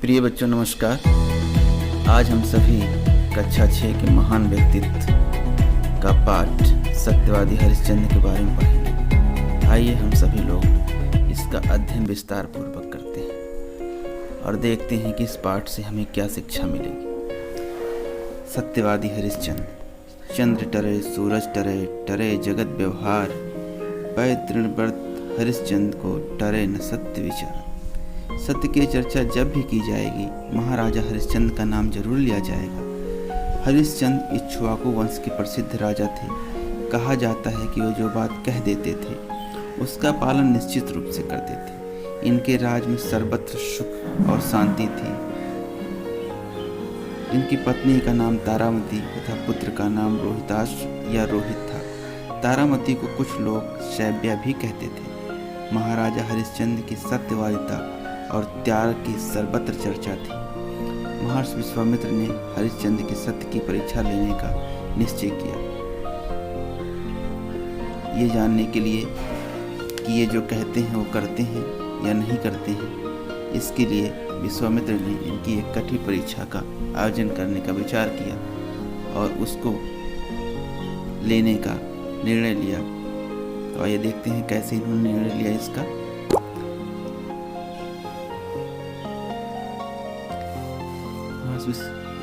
प्रिय बच्चों नमस्कार। आज हम सभी कक्षा 6 के महान व्यक्तित्व का पाठ सत्यवादी हरिश्चंद्र के बारे में पढ़ेंगे। आइए हम सभी लोग इसका अध्ययन विस्तार पूर्वक करते हैं और देखते हैं कि इस पाठ से हमें क्या शिक्षा मिलेगी। सत्यवादी हरिश्चंद्र। चंद्र टरे सूरज टरे, टरे जगत व्यवहार, पै तृण व्रत हरिश्चंद्र को टरे न सत्य विचार। सत्य की चर्चा जब भी की जाएगी महाराजा हरिश्चंद्र का नाम जरूर लिया जाएगा। हरिश्चंद्र इक्ष्वाकु वंश के प्रसिद्ध राजा थे। कहा जाता है कि वो जो बात कह देते थे उसका पालन निश्चित रूप से करते थे। इनके राज में सर्वत्र सुख और शांति थी। इनकी पत्नी का नाम तारामती तथा पुत्र का नाम रोहिताश या रोहित था। तारामती को कुछ लोग शैव्या भी कहते थे। महाराजा हरिश्चंद्र की सत्यवादिता और त्याग की सर्वत्र चर्चा थी। महर्षि विश्वामित्र ने हरिश्चंद्र के सत्य की परीक्षा लेने का निश्चय किया, ये जानने के लिए कि ये जो कहते हैं वो करते हैं या नहीं करते हैं। इसके लिए विश्वामित्र ने इनकी एक कठिन परीक्षा का आयोजन करने का विचार किया और उसको लेने का निर्णय लिया। तो आइए देखते हैं कैसे इन्होंने निर्णय लिया इसका।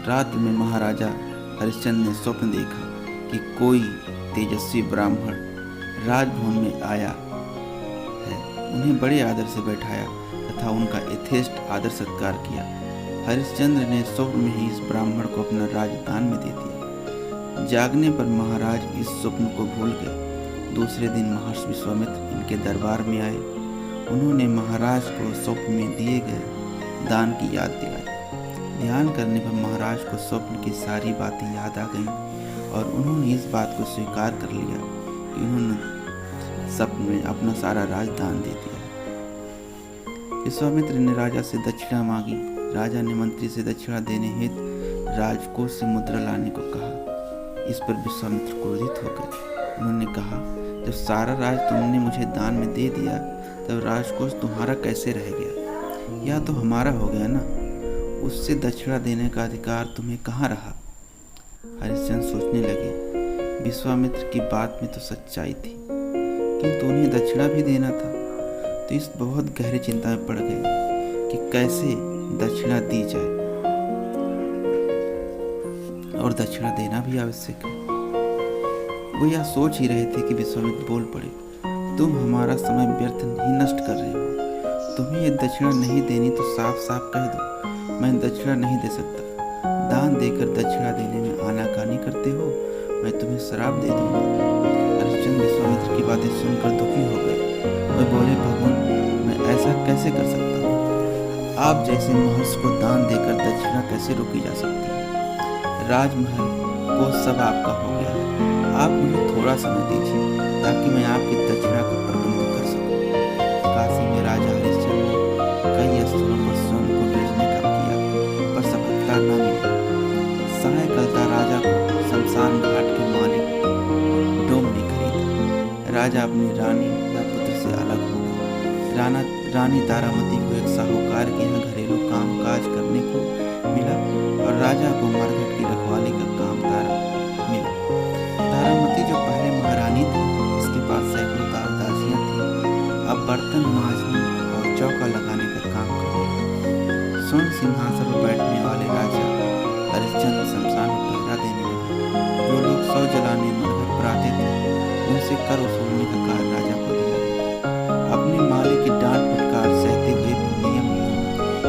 रात में महाराजा हरिश्चंद्र ने स्वप्न देखा कि कोई तेजस्वी ब्राह्मण राजभवन में आया है। उन्हें बड़े आदर से बैठाया तथा उनका यथेष्ट आदर सत्कार किया। हरिश्चंद्र ने स्वप्न में ही इस ब्राह्मण को अपना राजदान में दे दिया। जागने पर महाराज इस स्वप्न को भूल गए। दूसरे दिन महर्षि विश्वामित्र इनके दरबार में आए। उन्होंने महाराज को स्वप्न में दिए गए दान की याद दिलाई। ध्यान करने पर महाराज को स्वप्न की सारी बातें याद आ गईं और उन्होंने इस बात को स्वीकार कर लिया कि उन्होंने स्वप्न में अपना सारा राजदान दे दिया। विश्वामित्र ने राजा से दक्षिणा मांगी। राजा ने मंत्री से दक्षिणा देने हेतु राजकोष से मुद्रा लाने को कहा। इस पर विश्वामित्र क्रोधित हो गए। उन्होंने कहा, जब सारा राज तुमने मुझे दान में दे दिया तब राजकोष तुम्हारा कैसे रह गया? यह तो हमारा हो गया ना। उससे दक्षिणा देने का अधिकार तुम्हें कहाँ रहा? हरिश्चंद्र सोचने लगे, विश्वामित्र की बात में तो सच्चाई थी, किंतु उन्हें दक्षिणा भी देना था। तो इस बहुत गहरी चिंता में पड़ गए कि कैसे दक्षिणा दी जाए और दक्षिणा देना भी आवश्यक है। वो यह सोच ही रहे थे कि विश्वामित्र बोल पड़े, तुम हमारा समय व्यर्थ नहीं नष्ट कर रहे हो। तुम्हें ये दक्षिणा नहीं देनी तो साफ साफ कह दो, मैं दक्षिणा नहीं दे सकता। दान देकर दक्षिणा देने में आनाकानी करते हो, मैं तुम्हें श्राप दे दूंगा। हरिश्चंद्र विश्वामित्र की बातें सुनकर दुखी हो गए। वे बोले, भगवान, मैं ऐसा कैसे कर सकता हूँ? आप जैसे महर्षि को दान देकर दक्षिणा कैसे रोकी जा सकती है? राजमहल को सब आपका हो गया है। आप मुझे थोड़ा समय दीजिए ताकि मैं आपकी दक्षिणा का प्रबंध कर सकूं। काशी में राजा हरिश्चंद्र ने कई स्थलों पर स्वयं को भेजने का किया पर सफलता न मिली। सायंकालता राजा को शमशान घाट के मालिक डोम ने खरीदा। राजा अपनी रानी या पुत्र से अलग हो गए। रानी तारामती को एक साहूकार के यहाँ घरेलू काम काज करने को मिला और राजा को मरघट की रखवाली का काम मिला। तारामती जो पहले महारानी थी, इसके पास सैकड़ों दासियां थी, अब बर्तन मांजने और चौका लगाने का काम करती। स्वर्ण सिंहासन पर बैठने वाले राजा हरिश्चंद्र शमशान में पहरा देने लगे। जो लोग शव जलाने मरघट पर आते थे उनसे कर वसूलने का कार्य राजा को दिया गया। अपने मालिक की डांट फटकार सहते हुए नियम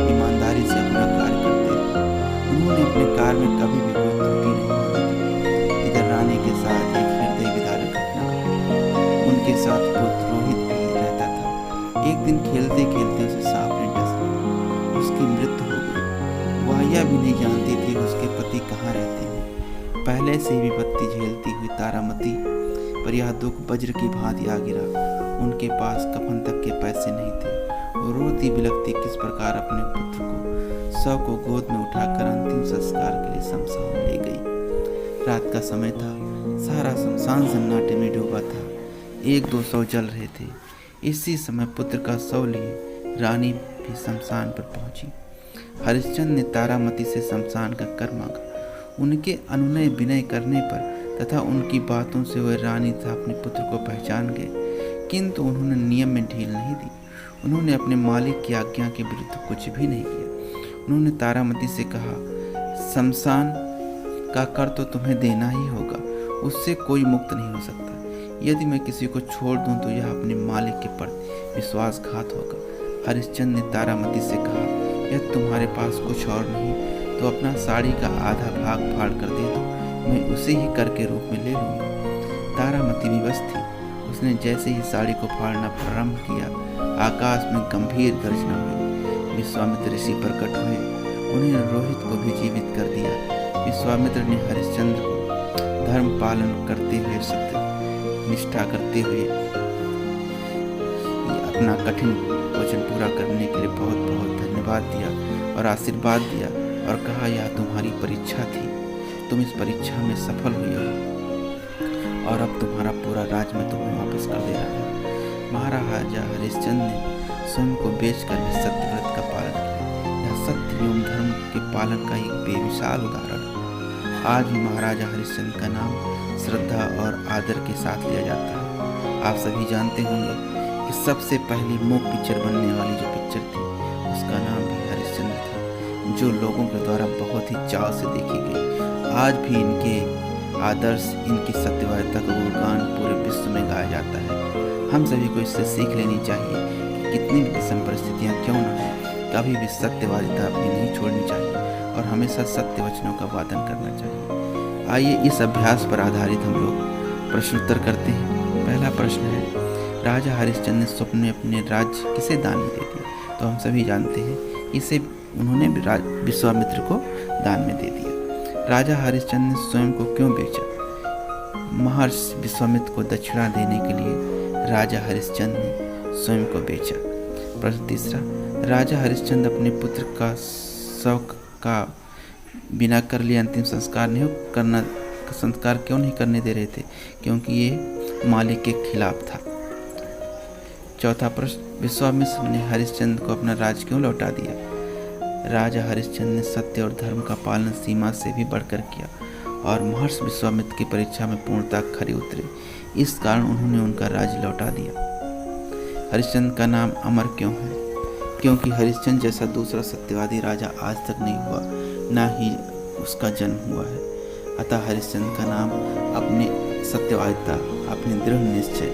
ईमानदारी से अपना कार्य करते रहे। उन्होंने अपने कार्य में कभी भी कोई त्रुटि नहीं होने दी। इधर रानी के साथ एक हृदय विदारक घटना घटी। उनके साथ पुत्र रोहित भी रहता था। एक दिन खेलते खेलते उसे सांप ने डस लिया। उसकी मृत्यु हो गई। वह यह भी नहीं जानती थी उसके पति कहाँ रहते हैं। पहले से ही विपत्ति झेलती हुई तारामती पर यह दुख वज्र की भांति आ गिरा। उनके पास कफन तक के पैसे नहीं थे। वो रोती बिलखती किस प्रकार अपने पुत्र को शव को गोद में उठाकर अंतिम संस्कार के लिए शमशान ले गई। रात का समय था। सारा शमशान सन्नाटे में डूबा था। 1-2 शव जल रहे थे। इसी समय पुत्र का शव लिए रानी भी शमशान पर पहुंची। हरिश्चंद्र ने तारामती से शमशान का कर मांगा। उनके अनुनय विनय करने पर तथा उनकी बातों से वह रानी तथा अपने पुत्र को पहचान गए, किंतु उन्होंने नियम में ढील नहीं दी। उन्होंने अपने मालिक की आज्ञा के विरुद्ध कुछ भी नहीं किया। उन्होंने तारामती से कहा, शमशान का कर तो तुम्हें देना ही होगा, उससे कोई मुक्त नहीं हो सकता। यदि मैं किसी को छोड़ दूं तो यह अपने मालिक के प्रति विश्वासघात होगा। हरिश्चंद्र ने तारामती से कहा, यदि तुम्हारे पास कुछ और नहीं तो अपना साड़ी का आधा भाग फाड़ कर दे दो, मैं उसे ही कर के रूप में ले लूँगा। तारामती विवश थी। उसने जैसे ही साड़ी को फाड़ना प्रारंभ किया, आकाश में गंभीर गर्जना हुई। विश्वामित्र ऋषि प्रकट हुए, उन्हें रोहित को भी जीवित कर दिया। विश्वामित्र ने हरिश्चंद्र को धर्म पालन करते हुए, सत्य निष्ठा करते हुए अपना कठिन वचन पूरा करने के लिए बहुत बहुत धन्यवाद दिया और आशीर्वाद दिया और कहा, यह तुम्हारी परीक्षा थी, तुम इस परीक्षा में सफल हुई हो और अब तुम्हारा पूरा राज मैं तुम्हें वापस कर दे रहा हूँ। महाराजा हरिश्चंद्र ने स्वयं को बेचकर भी सत्यव्रत का पालन किया। यह सत्य एवं धर्म के पालन का एक बेमिसाल उदाहरण है। आज भी महाराजा हरिश्चंद्र का नाम श्रद्धा और आदर के साथ लिया जाता है। आप सभी जानते होंगे कि सबसे पहली मूक पिक्चर बनने वाली जो पिक्चर थी उसका नाम भी हरिश्चंद्र था, जो लोगों के द्वारा बहुत ही चाव से देखी गई। आज भी इनके आदर्श, इनकी सत्यवादिता का गुणगान पूरे विश्व में गाया जाता है। हम सभी को इससे सीख लेनी चाहिए कि कितनी भी विषम परिस्थितियाँ क्यों न हो, कभी भी सत्यवादिता अपनी नहीं छोड़नी चाहिए और हमेशा सत्य वचनों का वादन करना चाहिए। आइए इस अभ्यास पर आधारित हम लोग प्रश्नोत्तर करते हैं। पहला प्रश्न है, राजा हरिश्चंद्र ने स्वप्न में अपने राज्य किसे दान में दे दिया? तो हम सभी जानते हैं इसे उन्होंने विश्वामित्र को दान में दे दिया। राजा हरिश्चंद्र ने स्वयं को क्यों बेचा? महर्षि विश्वामित्र को दक्षिणा देने के लिए राजा हरिश्चंद्र ने स्वयं को बेचा। प्रश्न तीसरा, राजा हरिश्चंद्र अपने पुत्र का शव का बिना कर लिए अंतिम संस्कार क्यों नहीं करने दे रहे थे? क्योंकि ये मालिक के खिलाफ था। चौथा प्रश्न, विश्वामित्र ने हरिश्चंद्र को अपना राज क्यों लौटा दिया? राजा हरिश्चंद्र ने सत्य और धर्म का पालन सीमा से भी बढ़कर किया और महर्षि विश्वामित्र की परीक्षा में पूर्णतः खरे उतरे। इस कारण उन्होंने उनका राज्य लौटा दिया। हरिश्चंद्र का नाम अमर क्यों है? क्योंकि हरिश्चंद्र जैसा दूसरा सत्यवादी राजा आज तक नहीं हुआ, ना ही उसका जन्म हुआ है। अतः हरिश्चंद्र का नाम अपने सत्यवादिता, अपने दृढ़ निश्चय,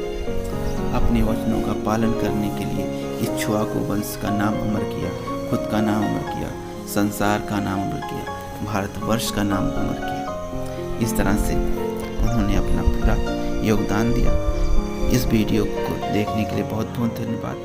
अपने वचनों का पालन करने के लिए इक्ष्वाकु वंश का नाम अमर किया, खुद का नाम अमर किया, संसार का नाम अमर किया, भारतवर्ष का नाम अमर किया। इस तरह से उन्होंने अपना पूरा योगदान दिया। इस वीडियो को देखने के लिए बहुत बहुत धन्यवाद।